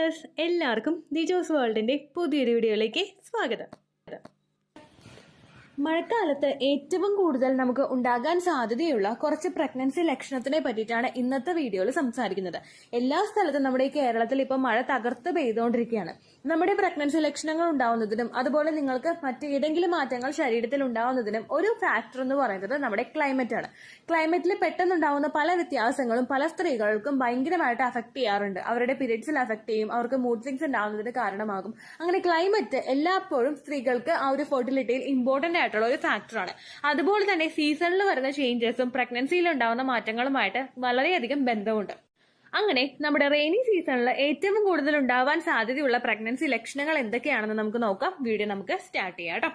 Viewers, എല്ലാവർക്കും ദിജോസ് വേൾഡിന്റെ പുതിയൊരു വീഡിയോയിലേക്ക് സ്വാഗതം. മഴക്കാലത്ത് ഏറ്റവും കൂടുതൽ നമുക്ക് ഉണ്ടാകാൻ സാധ്യതയുള്ള കുറച്ച് പ്രഗ്നൻസി ലക്ഷണത്തിനെ പറ്റിയിട്ടാണ് ഇന്നത്തെ വീഡിയോയിൽ സംസാരിക്കുന്നത്. എല്ലാ സ്ഥലത്തും നമ്മുടെ ഈ കേരളത്തിൽ ഇപ്പം മഴ തകർത്ത് പെയ്തുകൊണ്ടിരിക്കുകയാണ്. നമ്മുടെ പ്രഗ്നൻസി ലക്ഷണങ്ങൾ ഉണ്ടാവുന്നതിനും അതുപോലെ നിങ്ങൾക്ക് മറ്റേതെങ്കിലും മാറ്റങ്ങൾ ശരീരത്തിൽ ഉണ്ടാവുന്നതിനും ഒരു ഫാക്ടർ എന്ന് പറയുന്നത് നമ്മുടെ ക്ലൈമറ്റ് ആണ്. ക്ലൈമറ്റിൽ പെട്ടെന്നുണ്ടാവുന്ന പല വ്യത്യാസങ്ങളും പല സ്ത്രീകൾക്കും ഭയങ്കരമായിട്ട് അഫക്ട് ചെയ്യാറുണ്ട്. അവരുടെ പീരിയഡ്സിൽ അഫക്ട് ചെയ്യും, അവർക്ക് മൂഡ് സ്വിങ്സ് ഉണ്ടാവുന്നതിന് കാരണമാകും. അങ്ങനെ ക്ലൈമറ്റ് എല്ലായ്പ്പോഴും സ്ത്രീകൾക്ക് ആ ഒരു ഫെർട്ടിലിറ്റിയിൽ ഇമ്പോർട്ടന്റ് ആയിട്ടുള്ള ഒരു ഫാക്ടറാണ്. അതുപോലെ തന്നെ സീസണിൽ വരുന്ന ചേഞ്ചസും പ്രഗ്നൻസിയിൽ ഉണ്ടാവുന്ന മാറ്റങ്ങളുമായിട്ട് വളരെയധികം ബന്ധമുണ്ട്. അങ്ങനെ നമ്മുടെ റെയിനി സീസണിൽ ഏറ്റവും കൂടുതൽ ഉണ്ടാവാൻ സാധ്യതയുള്ള പ്രഗ്നൻസി ലക്ഷണങ്ങൾ എന്തൊക്കെയാണെന്ന് നമുക്ക് നോക്കാം. വീഡിയോ നമുക്ക് സ്റ്റാർട്ട് ചെയ്യാം കേട്ടോ.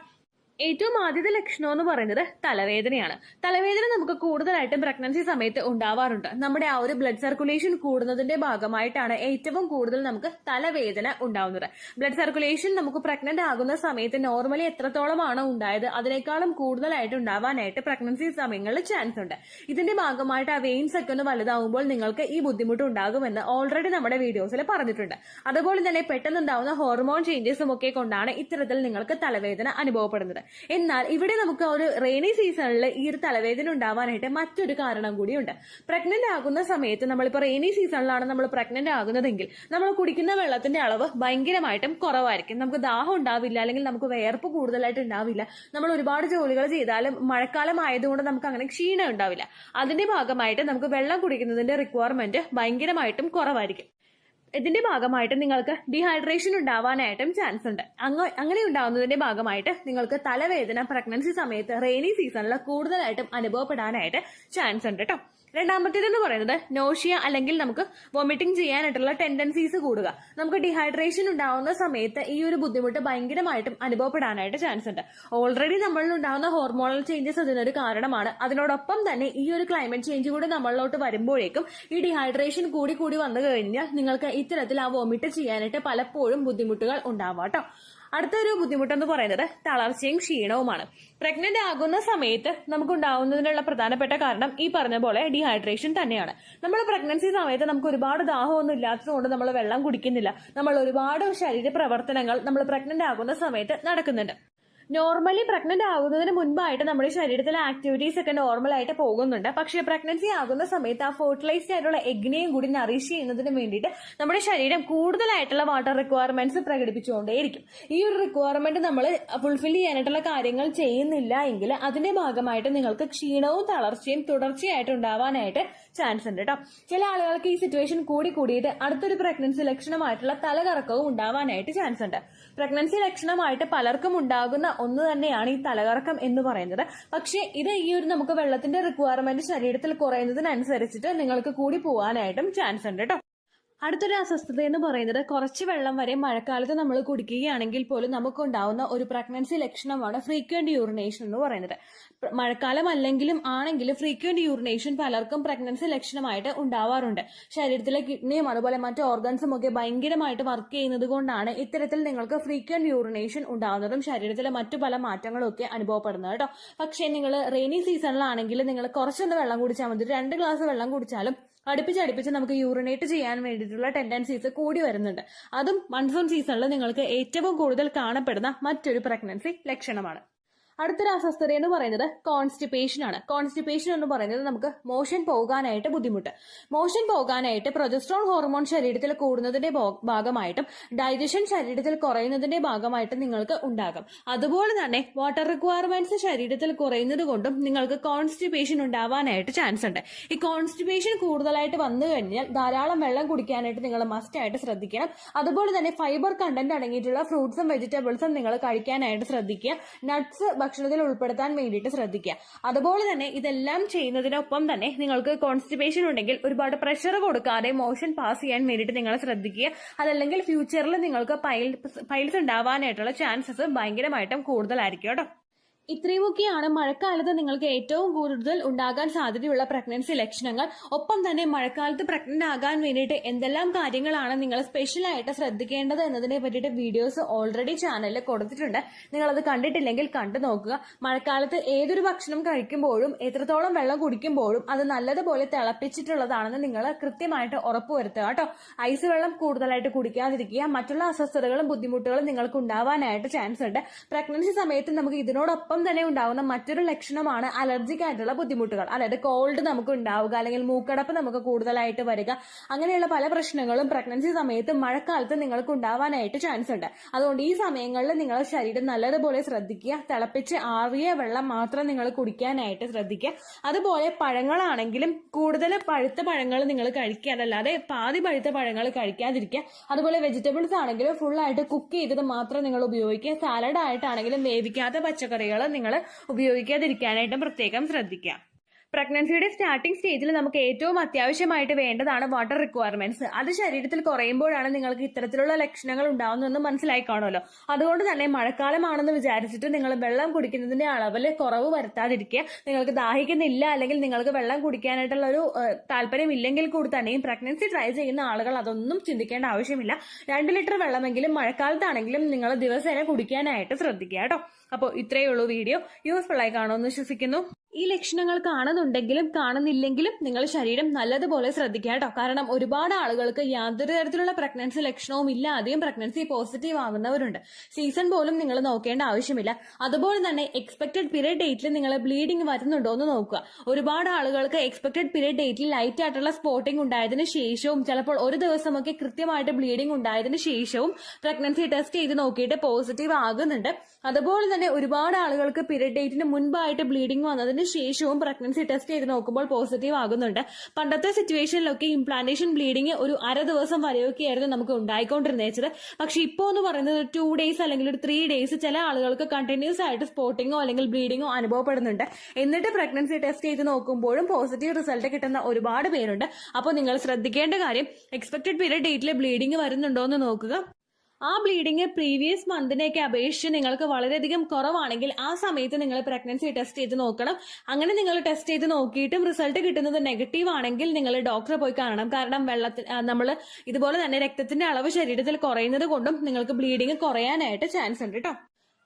ഏറ്റവും ആദ്യത്തെ ലക്ഷണം എന്ന് പറയുന്നത് തലവേദനയാണ്. തലവേദന നമുക്ക് കൂടുതലായിട്ടും പ്രഗ്നൻസി സമയത്ത് ഉണ്ടാവാറുണ്ട്. നമ്മുടെ ആ ഒരു ബ്ലഡ് സർക്കുലേഷൻ കൂടുന്നതിന്റെ ഭാഗമായിട്ടാണ് ഏറ്റവും കൂടുതൽ നമുക്ക് തലവേദന ഉണ്ടാവുന്നത്. ബ്ലഡ് സർക്കുലേഷൻ നമുക്ക് പ്രഗ്നന്റ് ആകുന്ന സമയത്ത് നോർമലി എത്രത്തോളമാണോ ഉണ്ടായത് അതിനേക്കാളും കൂടുതലായിട്ട് ഉണ്ടാവാനായിട്ട് പ്രഗ്നൻസി സമയങ്ങളിൽ ചാൻസ് ഉണ്ട്. ഇതിന്റെ ഭാഗമായിട്ട് ആ വെയിൻസ് ഒക്കെ ഒന്ന് വലുതാവുമ്പോൾ നിങ്ങൾക്ക് ഈ ബുദ്ധിമുട്ട് ഉണ്ടാകുമെന്ന് ഓൾറെഡി നമ്മുടെ വീഡിയോസിൽ പറഞ്ഞിട്ടുണ്ട്. അതുപോലെ തന്നെ പെട്ടെന്നുണ്ടാവുന്ന ഹോർമോൺ ചേഞ്ചസും ഒക്കെ കൊണ്ടാണ് ഇത്തരത്തിൽ നിങ്ങൾക്ക് തലവേദന അനുഭവപ്പെടുന്നത്. എന്നാൽ ഇവിടെ നമുക്ക് ഒരു റെയിനി സീസണിൽ ഈ ഒരു തലവേദന ഉണ്ടാവാനായിട്ട് മറ്റൊരു കാരണം കൂടിയുണ്ട്. പ്രഗ്നന്റ് ആകുന്ന സമയത്ത് നമ്മളിപ്പോൾ റെയിനി സീസണിലാണ് നമ്മൾ പ്രഗ്നന്റ് ആകുന്നതെങ്കിൽ നമ്മൾ കുടിക്കുന്ന വെള്ളത്തിന്റെ അളവ് ഭയങ്കരമായിട്ടും കുറവായിരിക്കും. നമുക്ക് ദാഹം ഉണ്ടാവില്ല, അല്ലെങ്കിൽ നമുക്ക് വിയർപ്പ് കൂടുതലായിട്ട് ഉണ്ടാവില്ല. നമ്മൾ ഒരുപാട് ജോലികൾ ചെയ്താലും മഴക്കാലം ആയതുകൊണ്ട് നമുക്ക് അങ്ങനെ ക്ഷീണം ഉണ്ടാവില്ല. അതിന്റെ ഭാഗമായിട്ട് നമുക്ക് വെള്ളം കുടിക്കുന്നതിന്റെ റിക്വയർമെന്റ് ഭയങ്കരമായിട്ടും കുറവായിരിക്കും. ഇതിന്റെ ഭാഗമായിട്ട് നിങ്ങൾക്ക് ഡീഹൈഡ്രേഷൻ ഉണ്ടാവാനായിട്ടും ചാൻസ് ഉണ്ട്. അങ്ങനെ ഉണ്ടാവുന്നതിന്റെ ഭാഗമായിട്ട് നിങ്ങൾക്ക് തലവേദന പ്രഗ്നൻസി സമയത്ത് റെയിനി സീസണിൽ കൂടുതലായിട്ടും അനുഭവപ്പെടാനായിട്ട് ചാൻസ് ഉണ്ട് കേട്ടോ. രണ്ടാമത്തേതെന്ന് പറയുന്നത് നോഷിയ, അല്ലെങ്കിൽ നമുക്ക് വോമിറ്റിംഗ് ചെയ്യാനായിട്ടുള്ള ടെൻഡൻസീസ് കൂടുക. നമുക്ക് ഡീഹൈഡ്രേഷൻ ഉണ്ടാവുന്ന സമയത്ത് ഈ ഒരു ബുദ്ധിമുട്ട് ഭയങ്കരമായിട്ടും അനുഭവപ്പെടാനായിട്ട് ചാൻസ് ഉണ്ട്. ഓൾറെഡി നമ്മളിൽ ഉണ്ടാകുന്ന ഹോർമോണൽ ചേഞ്ചസ് അതിനൊരു കാരണമാണ്. അതിനോടൊപ്പം തന്നെ ഈ ഒരു ക്ലൈമറ്റ് ചേഞ്ച് കൂടി നമ്മളിലോട്ട് വരുമ്പോഴേക്കും ഈ ഡീഹൈഡ്രേഷൻ കൂടി കൂടി വന്നു കഴിഞ്ഞാൽ നിങ്ങൾക്ക് ഇത്തരത്തിൽ ആ വോമിറ്റ് ചെയ്യാനായിട്ട് പലപ്പോഴും ബുദ്ധിമുട്ടുകൾ ഉണ്ടാവാം കേട്ടോ. അടുത്തൊരു ബുദ്ധിമുട്ടെന്ന് പറയുന്നത് തളർച്ചയും ക്ഷീണവുമാണ്. പ്രഗ്നന്റ് ആകുന്ന സമയത്ത് നമുക്ക് ഉണ്ടാവുന്നതിനുള്ള പ്രധാനപ്പെട്ട കാരണം ഈ പറഞ്ഞ പോലെ ഡീഹൈഡ്രേഷൻ തന്നെയാണ്. നമ്മൾ പ്രഗ്നൻസി സമയത്ത് നമുക്ക് ഒരുപാട് ദാഹമൊന്നും ഇല്ലാത്തതുകൊണ്ട് നമ്മൾ വെള്ളം കുടിക്കുന്നില്ല. നമ്മൾ ഒരുപാട് ശരീര പ്രവർത്തനങ്ങൾ നമ്മൾ പ്രഗ്നന്റ് ആകുന്ന സമയത്ത് നടക്കുന്നുണ്ട്. നോർമലി പ്രഗ്നന്റ് ആകുന്നതിന് മുൻപായിട്ട് നമ്മുടെ ശരീരത്തിലെ ആക്ടിവിറ്റീസ് ഒക്കെ നോർമലായിട്ട് പോകുന്നുണ്ട്. പക്ഷേ പ്രഗ്നൻസി ആകുന്ന സമയത്ത് ആ ഫെർട്ടിലൈസ്ഡ് ആയിട്ടുള്ള എഗ്നെയും കൂടി നറിഷ് ചെയ്യുന്നതിന് വേണ്ടിയിട്ട് നമ്മുടെ ശരീരം കൂടുതലായിട്ടുള്ള വാട്ടർ റിക്വയർമെന്റ്സ് പ്രകടിപ്പിച്ചുകൊണ്ടേയിരിക്കും. ഈ ഒരു റിക്വയർമെന്റ് നമ്മൾ ഫുൾഫിൽ ചെയ്യാനായിട്ടുള്ള കാര്യങ്ങൾ ചെയ്യുന്നില്ല എങ്കിൽ അതിന്റെ ഭാഗമായിട്ട് നിങ്ങൾക്ക് ക്ഷീണവും തളർച്ചയും തുടർച്ചയായിട്ട് ഉണ്ടാവാനായിട്ട് ചാൻസ് ഉണ്ട് കേട്ടോ. ചില ആളുകൾക്ക് ഈ സിറ്റുവേഷൻ കൂടിയിട്ട് അടുത്തൊരു പ്രഗ്നൻസി ലക്ഷണമായിട്ടുള്ള തലകറക്കവും ഉണ്ടാവാനായിട്ട് ചാൻസ് ഉണ്ട്. പ്രഗ്നൻസി ലക്ഷണമായിട്ട് പലർക്കും ഉണ്ടാകുന്ന ഒന്ന് തന്നെയാണ് ഈ തലകറക്കം എന്ന് പറയുന്നത്. പക്ഷേ ഇത് ഈ ഒരു നമുക്ക് വെള്ളത്തിന്റെ റിക്വയർമെന്റ് ശരീരത്തിൽ കുറയുന്നതിനനുസരിച്ചിട്ട് നിങ്ങൾക്ക് കൂടി പോകാനായിട്ടും ചാൻസ് ഉണ്ട് കേട്ടോ. അടുത്തൊരു അസ്വസ്ഥത എന്ന് പറയുന്നത് കുറച്ച് വെള്ളം വരെ മഴക്കാലത്ത് നമ്മൾ കുടിക്കുകയാണെങ്കിൽ പോലും നമുക്കുണ്ടാവുന്ന ഒരു പ്രഗ്നൻസി ലക്ഷണമാണ് ഫ്രീക്വന്റ് യൂറിനേഷൻ എന്ന് പറയുന്നത്. മഴക്കാലം അല്ലെങ്കിലും ആണെങ്കിലും ഫ്രീക്വന്റ് യൂറിനേഷൻ പലർക്കും പ്രഗ്നൻസി ലക്ഷണമായിട്ട് ഉണ്ടാവാറുണ്ട്. ശരീരത്തിലെ കിഡ്നിയും അതുപോലെ മറ്റു ഓർഗൻസും ഒക്കെ ഭയങ്കരമായിട്ട് വർക്ക് ചെയ്യുന്നത് കൊണ്ടാണ് ഇത്തരത്തിൽ നിങ്ങൾക്ക് ഫ്രീക്വന്റ് യൂറിനേഷൻ ഉണ്ടാവുന്നതും ശരീരത്തിലെ മറ്റു പല മാറ്റങ്ങളും ഒക്കെ അനുഭവപ്പെടുന്നത് കേട്ടോ. പക്ഷേ നിങ്ങൾ റെയിനി സീസണിലാണെങ്കിൽ നിങ്ങൾ കുറച്ചൊന്ന് വെള്ളം കുടിച്ചാൽ മതി. 2 ഗ്ലാസ് വെള്ളം കുടിച്ചാലും അടുപ്പിച്ച് നമുക്ക് യൂറിനേറ്റ് ചെയ്യാൻ വേണ്ടിയിട്ടുള്ള ടെൻഡൻസീസ് കൂടി വരുന്നുണ്ട്. അതും മൺസൂൺ സീസണിൽ നിങ്ങൾക്ക് ഏറ്റവും കൂടുതൽ കാണപ്പെടുന്ന മറ്റൊരു പ്രഗ്നൻസി ലക്ഷണമാണ്. അടുത്തൊരു അസ്വസ്ഥത എന്ന് പറയുന്നത് കോൺസ്റ്റിപ്പേഷൻ ആണ്. കോൺസ്റ്റിപ്പേഷൻ എന്ന് പറയുന്നത് നമുക്ക് മോഷൻ പോകാനായിട്ട് ബുദ്ധിമുട്ട്. മോഷൻ പോകാനായിട്ട് പ്രൊജസ്ട്രോൺ ഹോർമോൺ ശരീരത്തിൽ കൂടുന്നതിന്റെ ഭാഗമായിട്ടും ഡൈജഷൻ ശരീരത്തിൽ കുറയുന്നതിന്റെ ഭാഗമായിട്ടും നിങ്ങൾക്ക് ഉണ്ടാകും. അതുപോലെ തന്നെ വാട്ടർ റിക്വയർമെന്റ്സ് ശരീരത്തിൽ കുറയുന്നത് കൊണ്ടും നിങ്ങൾക്ക് കോൺസ്റ്റിപ്പേഷൻ ഉണ്ടാവാനായിട്ട് ചാൻസ് ഉണ്ട്. ഈ കോൺസ്റ്റിപ്പേഷൻ കൂടുതലായിട്ട് വന്നു കഴിഞ്ഞാൽ ധാരാളം വെള്ളം കുടിക്കാനായിട്ട് നിങ്ങൾ മസ്റ്റ് ആയിട്ട് ശ്രദ്ധിക്കണം. അതുപോലെ തന്നെ ഫൈബർ കണ്ടന്റ് അടങ്ങിയിട്ടുള്ള ഫ്രൂട്ട്സും വെജിറ്റബിൾസും നിങ്ങൾ കഴിക്കാനായിട്ട് ശ്രദ്ധിക്കുക. നട്ട്സ് ഭക്ഷണത്തിൽ ഉൾപ്പെടുത്താൻ വേണ്ടിയിട്ട് ശ്രദ്ധിക്കുക. അതുപോലെ തന്നെ ഇതെല്ലാം ചെയ്യുന്നതിനൊപ്പം തന്നെ നിങ്ങൾക്ക് കോൺസ്റ്റിപ്പേഷൻ ഉണ്ടെങ്കിൽ ഒരുപാട് പ്രഷർ കൊടുക്കാതെ മോഷൻ പാസ് ചെയ്യാൻ വേണ്ടിയിട്ട് നിങ്ങൾ ശ്രദ്ധിക്കുക. അതല്ലെങ്കിൽ ഫ്യൂച്ചറിൽ നിങ്ങൾക്ക് പൈൽസ് ഉണ്ടാവാനായിട്ടുള്ള ചാൻസസ് ഭയങ്കരമായിട്ടും കൂടുതലായിരിക്കും കേട്ടോ. ഇത്രയുമൊക്കെയാണ് മഴക്കാലത്ത് നിങ്ങൾക്ക് ഏറ്റവും കൂടുതൽ ഉണ്ടാകാൻ സാധ്യതയുള്ള പ്രഗ്നൻസി ലക്ഷണങ്ങൾ. ഒപ്പം തന്നെ മഴക്കാലത്ത് പ്രഗ്നന്റ് ആകാൻ വേണ്ടിയിട്ട് എന്തെല്ലാം കാര്യങ്ങളാണ് നിങ്ങൾ സ്പെഷ്യലായിട്ട് ശ്രദ്ധിക്കേണ്ടത് എന്നതിനെ പറ്റിയിട്ട് വീഡിയോസ് ഓൾറെഡി ചാനലിൽ കൊടുത്തിട്ടുണ്ട്. നിങ്ങളത് കണ്ടിട്ടില്ലെങ്കിൽ കണ്ടു നോക്കുക. മഴക്കാലത്ത് ഏതൊരു ഭക്ഷണം കഴിക്കുമ്പോഴും എത്രത്തോളം വെള്ളം കുടിക്കുമ്പോഴും അത് നല്ലതുപോലെ തിളപ്പിച്ചിട്ടുള്ളതാണെന്ന് നിങ്ങൾ കൃത്യമായിട്ട് ഉറപ്പുവരുത്തുക കേട്ടോ. ഐസ് വെള്ളം കൂടുതലായിട്ട് കുടിക്കാതിരിക്കുക. മറ്റുള്ള അസ്വസ്ഥതകളും ബുദ്ധിമുട്ടുകളും നിങ്ങൾക്ക് ഉണ്ടാവാനായിട്ട് ചാൻസ് ഉണ്ട്. പ്രഗ്നൻസി സമയത്ത് നമുക്ക് ഇതിനോടൊപ്പം തന്നെ ഉണ്ടാകുന്ന മറ്റൊരു ലക്ഷണമാണ് അലർജിക് ആയിട്ടുള്ള ബുദ്ധിമുട്ടുകൾ. അതായത് കോൾഡ് നമുക്ക് ഉണ്ടാവുക, അല്ലെങ്കിൽ മൂക്കടപ്പ് നമുക്ക് കൂടുതലായിട്ട് വരിക. അങ്ങനെയുള്ള പല പ്രശ്നങ്ങളും പ്രഗ്നൻസി സമയത്ത് മഴക്കാലത്ത് നിങ്ങൾക്ക് ഉണ്ടാവാനായിട്ട് ചാൻസ് ഉണ്ട്. അതുകൊണ്ട് ഈ സമയങ്ങളിൽ നിങ്ങളുടെ ശരീരം നല്ലതുപോലെ ശ്രദ്ധിക്കുക. തിളപ്പിച്ച് ആറിയ വെള്ളം മാത്രം നിങ്ങൾ കുടിക്കാനായിട്ട് ശ്രദ്ധിക്കുക. അതുപോലെ പഴങ്ങളാണെങ്കിലും കൂടുതൽ പഴുത്ത പഴങ്ങൾ നിങ്ങൾ കഴിക്കുക, അതല്ലാതെ പാതി പഴുത്ത പഴങ്ങൾ കഴിക്കാതിരിക്കുക. അതുപോലെ വെജിറ്റബിൾസ് ആണെങ്കിലും ഫുള്ളായിട്ട് കുക്ക് ചെയ്തത് മാത്രം നിങ്ങൾ ഉപയോഗിക്കുക. സാലഡ് ആയിട്ടാണെങ്കിലും വേവിക്കാത്ത പച്ചക്കറികൾ നിങ്ങൾ ഉപയോഗിക്കാതിരിക്കാനായിട്ടും പ്രത്യേകം ശ്രദ്ധിക്കുക. പ്രഗ്നൻസിയുടെ സ്റ്റാർട്ടിംഗ് സ്റ്റേജിൽ നമുക്ക് ഏറ്റവും അത്യാവശ്യമായിട്ട് വേണ്ടതാണ് വാട്ടർ റിക്വയർമെന്റ്സ്. അത് ശരീരത്തിൽ കുറയുമ്പോഴാണ് നിങ്ങൾക്ക് ഇത്തരത്തിലുള്ള ലക്ഷണങ്ങൾ ഉണ്ടാവുന്നതെന്ന് മനസ്സിലായി കാണുമല്ലോ. അതുകൊണ്ട് തന്നെ മഴക്കാലമാണെന്ന് വിചാരിച്ചിട്ട് നിങ്ങൾ വെള്ളം കുടിക്കുന്നതിന്റെ അളവിൽ കുറവ് വരുത്താതിരിക്കുക. നിങ്ങൾക്ക് ദാഹിക്കുന്നില്ല, അല്ലെങ്കിൽ നിങ്ങൾക്ക് വെള്ളം കുടിക്കാനായിട്ടുള്ള ഒരു താല്പര്യം ഇല്ലെങ്കിൽ കൂടി തന്നെയും പ്രഗ്നൻസി ട്രൈ ചെയ്യുന്ന ആളുകൾ അതൊന്നും ചിന്തിക്കേണ്ട ആവശ്യമില്ല. 2 ലിറ്റർ വെള്ളമെങ്കിലും മഴക്കാലത്താണെങ്കിലും നിങ്ങൾ ദിവസേന കുടിക്കാനായിട്ട് ശ്രദ്ധിക്കുക കേട്ടോ. അപ്പോൾ ഇത്രയേ ഉള്ളൂ വീഡിയോ. യൂസ്ഫുൾ ആയി കാണുമെന്ന് വിശ്വസിക്കുന്നു. ഈ ലക്ഷണങ്ങൾ കാണുന്നുണ്ടെങ്കിലും കാണുന്നില്ലെങ്കിലും നിങ്ങൾ ശരീരം നല്ലതുപോലെ ശ്രദ്ധിക്കുക കേട്ടോ. കാരണം ഒരുപാട് ആളുകൾക്ക് യാതൊരു തരത്തിലുള്ള പ്രഗ്നൻസി ലക്ഷണവും ഇല്ലാതെയും പ്രഗ്നൻസി പോസിറ്റീവ് ആകുന്നവരുണ്ട്. സീസൺ പോലും നിങ്ങൾ നോക്കേണ്ട ആവശ്യമില്ല. അതുപോലെ തന്നെ എക്സ്പെക്ടഡ് പീരിയഡ് ഡേറ്റിൽ നിങ്ങൾ ബ്ലീഡിംഗ് വരുന്നുണ്ടോ എന്ന് നോക്കുക. ഒരുപാട് ആളുകൾക്ക് എക്സ്പെക്ടഡ് പീരിയഡ് ഡേറ്റിൽ ലൈറ്റ് ആയിട്ടുള്ള സ്പോട്ടിംഗ് ഉണ്ടായതിനു ശേഷവും ചിലപ്പോൾ ഒരു ദിവസമൊക്കെ കൃത്യമായിട്ട് ബ്ലീഡിംഗ് ഉണ്ടായതിനു ശേഷവും പ്രഗ്നൻസി ടെസ്റ്റ് ചെയ്ത് നോക്കിയിട്ട് പോസിറ്റീവ് ആകുന്നുണ്ട്. അതുപോലെ തന്നെ ഒരുപാട് ആളുകൾക്ക് പീരിയഡ് ഡേറ്റിന് മുൻപായിട്ട് ബ്ലീഡിംഗ് വന്നതിന് ശേഷവും പ്രഗ്നൻസി ടെസ്റ്റ് ചെയ്ത് നോക്കുമ്പോൾ പോസിറ്റീവ് ആകുന്നുണ്ട്. പണ്ടത്തെ സിറ്റുവേഷനിലൊക്കെ ഇംപ്ലാന്റേഷൻ ബ്ലീഡിംഗ് ഒരു അര ദിവസം വരെയൊക്കെയായിരുന്നു നമുക്ക് ഉണ്ടായിക്കൊണ്ടിരുന്നത്. പക്ഷെ ഇപ്പോൾ എന്ന് പറയുന്നത് 2 ഡേയ്സ് അല്ലെങ്കിൽ ഒരു 3 ഡേയ്സ് ചില ആളുകൾക്ക് കണ്ടിന്യൂസ് ആയിട്ട് സ്പോട്ടിങ്ങോ അല്ലെങ്കിൽ ബ്ലീഡിങ്ങോ അനുഭവപ്പെടുന്നുണ്ട്. എന്നിട്ട് പ്രഗ്നൻസി ടെസ്റ്റ് ചെയ്ത് നോക്കുമ്പോഴും പോസിറ്റീവ് റിസൾട്ട് കിട്ടുന്ന ഒരുപാട് പേരുണ്ട്. അപ്പോൾ നിങ്ങൾ ശ്രദ്ധിക്കേണ്ട കാര്യം എക്സ്പെക്ടഡ് പീരിയഡ് ഡേറ്റിൽ ബ്ലീഡിംഗ് വരുന്നുണ്ടോ എന്ന് നോക്കുക. ആ ബ്ലീഡിങ് പ്രീവിയസ് മന്തിനെയൊക്കെ അപേക്ഷിച്ച് നിങ്ങൾക്ക് വളരെയധികം കുറവാണെങ്കിൽ ആ സമയത്ത് നിങ്ങൾ പ്രഗ്നൻസി ടെസ്റ്റ് ചെയ്ത് നോക്കണം. അങ്ങനെ നിങ്ങൾ ടെസ്റ്റ് ചെയ്ത് നോക്കിയിട്ടും റിസൾട്ട് കിട്ടുന്നത് നെഗറ്റീവ് ആണെങ്കിൽ നിങ്ങൾ ഡോക്ടറെ പോയി കാണണം. കാരണം നമ്മൾ ഇതുപോലെ തന്നെ രക്തത്തിന്റെ അളവ് ശരീരത്തിൽ കുറയുന്നത് കൊണ്ടും നിങ്ങൾക്ക് ബ്ലീഡിങ് കുറയാനായിട്ട് ചാൻസ് ഉണ്ട് കേട്ടോ.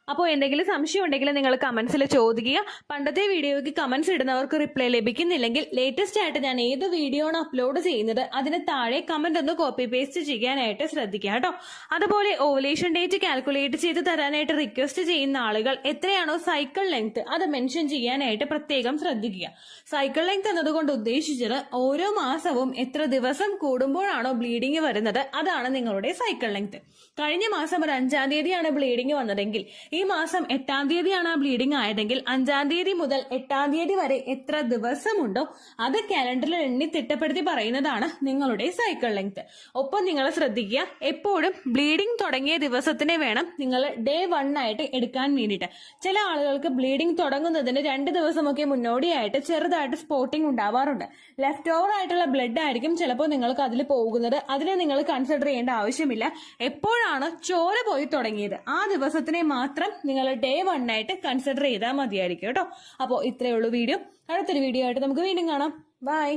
അപ്പോൾ എന്തെങ്കിലും സംശയം ഉണ്ടെങ്കിൽ നിങ്ങൾ കമന്റ്സിൽ ചോദിക്കുക. പണ്ടത്തെ വീഡിയോയ്ക്ക് കമന്റ്സ് ഇടുന്നവർക്ക് റിപ്ലൈ ലഭിക്കുന്നില്ലെങ്കിൽ ലേറ്റസ്റ്റ് ആയിട്ട് ഞാൻ ഏത് വീഡിയോ ആണ് അപ്ലോഡ് ചെയ്യുന്നത് അതിന് താഴെ കമന്റ് ഒന്ന് കോപ്പി പേസ്റ്റ് ചെയ്യാനായിട്ട് ശ്രദ്ധിക്കുക കേട്ടോ. അതുപോലെ ഓവുലേഷൻ ഡേറ്റ് കാൽക്കുലേറ്റ് ചെയ്ത് തരാനായിട്ട് റിക്വസ്റ്റ് ചെയ്യുന്ന ആളുകൾ എത്രയാണോ സൈക്കിൾ ലെങ്ത് അത് മെൻഷൻ ചെയ്യാനായിട്ട് പ്രത്യേകം ശ്രദ്ധിക്കുക. സൈക്കിൾ ലെങ്ത് എന്നതുകൊണ്ട് ഉദ്ദേശിച്ചത് ഓരോ മാസവും എത്ര ദിവസം കൂടുമ്പോഴാണോ ബ്ലീഡിങ് വരുന്നത് അതാണ് നിങ്ങളുടെ സൈക്കിൾ ലെങ്ത്. കഴിഞ്ഞ മാസം ഒരു 5-ാം തീയതിയാണ് ബ്ലീഡിങ് വന്നതെങ്കിൽ ഈ മാസം 8-ാം തീയതിയാണ് ആ ബ്ലീഡിംഗ് ആയതെങ്കിൽ 5-ാം തീയതി മുതൽ 8-ാം തീയതി വരെ എത്ര ദിവസമുണ്ടോ അത് കാലണ്ടറിൽ എണ്ണി തിട്ടപ്പെടുത്തി പറയുന്നതാണ് നിങ്ങളുടെ സൈക്കിൾ ലെങ്ത്. ഒപ്പം നിങ്ങൾ ശ്രദ്ധിക്കുക, എപ്പോഴും ബ്ലീഡിംഗ് തുടങ്ങിയ ദിവസത്തിനെ വേണം നിങ്ങൾ ഡേ 1 ആയിട്ട് എടുക്കാൻ വേണ്ടിയിട്ട്. ചില ആളുകൾക്ക് ബ്ലീഡിംഗ് തുടങ്ങുന്നതിന് 2 ദിവസമൊക്കെ മുന്നോടിയായിട്ട് ചെറുതായിട്ട് സ്പോട്ടിംഗ് ഉണ്ടാവാറുണ്ട്. ലെഫ്റ്റ് ഓവർ ആയിട്ടുള്ള ബ്ലഡ് ആയിരിക്കും ചിലപ്പോൾ നിങ്ങൾക്ക് അതിൽ പോകുന്നത്. അതിനെ നിങ്ങൾ കൺസിഡർ ചെയ്യേണ്ട ആവശ്യമില്ല. എപ്പോഴാണ് ചോര പോയി തുടങ്ങിയത് ആ ദിവസത്തിനെ മാത്രം നിങ്ങൾ ഡേ 1 ആയിട്ട് കൺസിഡർ ചെയ്താൽ മതിയായിരിക്കും കേട്ടോ. അപ്പോൾ ഇത്രയേ ഉള്ളൂ വീഡിയോ. അടുത്തൊരു വീഡിയോ ആയിട്ട് നമുക്ക് വീണ്ടും കാണാം. ബൈ.